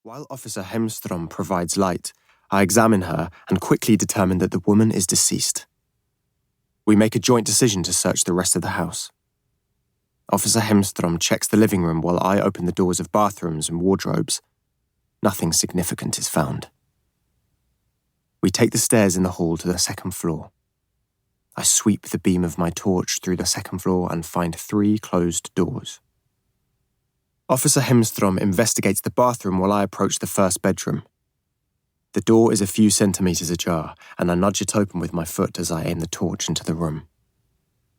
While Officer Engstrand provides light, I examine her and quickly determine that the woman is deceased. We make a joint decision to search the rest of the house. Officer Engstrand checks the living room while I open the doors of bathrooms and wardrobes. Nothing significant is found. We take the stairs in the hall to the second floor. I sweep the beam of my torch through the second floor and find 3 closed doors. Officer Engstrand investigates the bathroom while I approach the first bedroom. The door is a few centimetres ajar, and I nudge it open with my foot as I aim the torch into the room.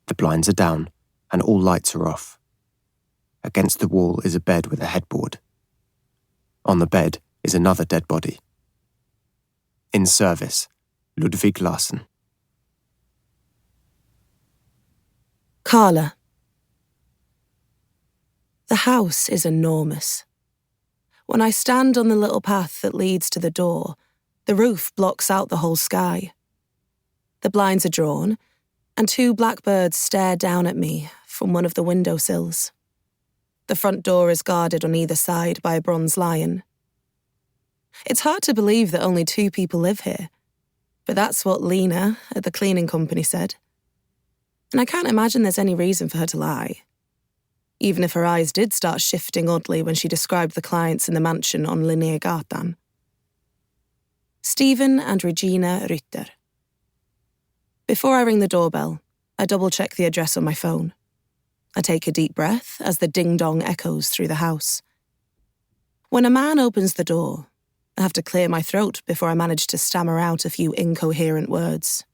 The blinds are down, and all lights are off. Against the wall is a bed with a headboard. On the bed is another dead body. In service, Ludwig Larsen. Karla. The house is enormous. When I stand on the little path that leads to the door, the roof blocks out the whole sky. The blinds are drawn, and 2 blackbirds stare down at me from one of the windowsills. The front door is guarded on either side by a bronze lion. It's hard to believe that only 2 people live here, but that's what Lena at the cleaning company said. And I can't imagine there's any reason for her to lie. Even if her eyes did start shifting oddly when she described the clients in the mansion on Linnégatan. Stephen and Regina Rytter. Before I ring the doorbell, I double-check the address on my phone. I take a deep breath as the ding-dong echoes through the house. When a man opens the door, I have to clear my throat before I manage to stammer out a few incoherent words.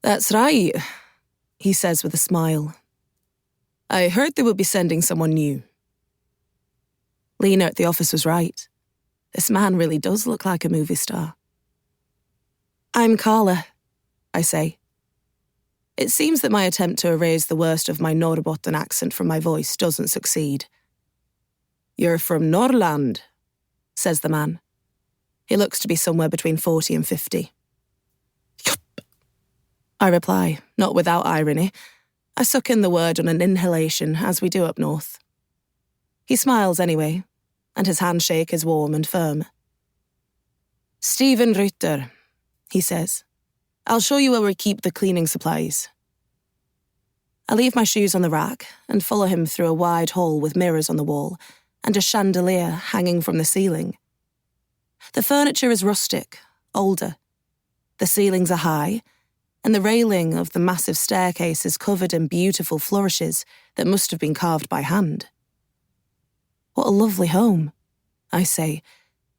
"That's right," he says with a smile. "I heard they would be sending someone new." Lena at the office was right. This man really does look like a movie star. "I'm Karla," I say. It seems that my attempt to erase the worst of my Norrbotten accent from my voice doesn't succeed. "You're from Norrland," says the man. He looks to be somewhere between 40 and 50. "Yup," I reply, not without irony. I suck in the word on an inhalation, as we do up north. He smiles anyway, and his handshake is warm and firm. "Stephen Rytter," he says. "I'll show you where we keep the cleaning supplies." I leave my shoes on the rack and follow him through a wide hall with mirrors on the wall and a chandelier hanging from the ceiling. The furniture is rustic, older. The ceilings are high, and the railing of the massive staircase is covered in beautiful flourishes that must have been carved by hand. "What a lovely home," I say,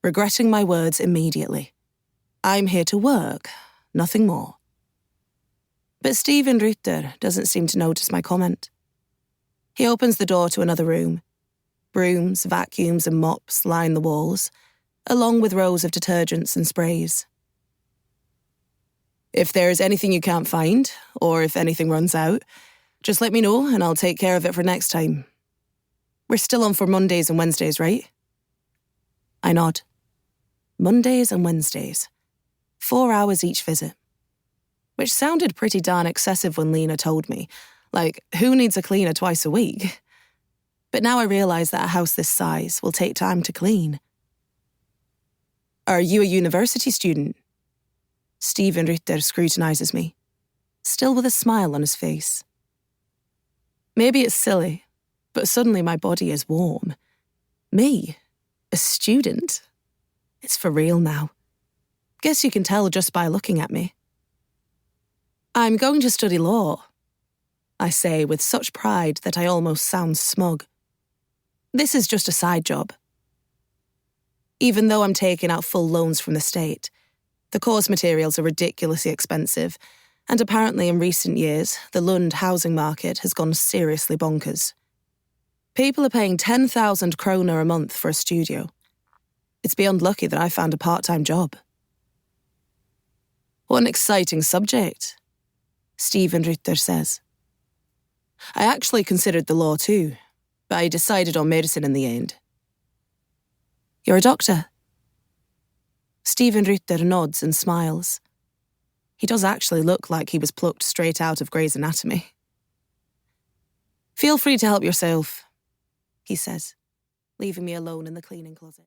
regretting my words immediately. I'm here to work, nothing more. But Stephen Rytter doesn't seem to notice my comment. He opens the door to another room. Brooms, vacuums and mops line the walls, along with rows of detergents and sprays. "If there is anything you can't find, or if anything runs out, just let me know and I'll take care of it for next time. We're still on for Mondays and Wednesdays, right?" I nod. Mondays and Wednesdays. 4 hours each visit. Which sounded pretty darn excessive when Lena told me. Like, who needs a cleaner twice a week? But now I realise that a house this size will take time to clean. "Are you a university student?" Stephen Rytter scrutinises me, still with a smile on his face. Maybe it's silly, but suddenly my body is warm. Me? A student? It's for real now. Guess you can tell just by looking at me. "I'm going to study law," I say with such pride that I almost sound smug. "This is just a side job." Even though I'm taking out full loans from the state, the course materials are ridiculously expensive, and apparently in recent years, the Lund housing market has gone seriously bonkers. People are paying 10,000 kroner a month for a studio. It's beyond lucky that I found a part-time job. "What an exciting subject," Stephen Rytter says. "I actually considered the law too, but I decided on medicine in the end." "You're a doctor?" Stephen Rytter nods and smiles. He does actually look like he was plucked straight out of Grey's Anatomy. "Feel free to help yourself," he says, leaving me alone in the cleaning closet.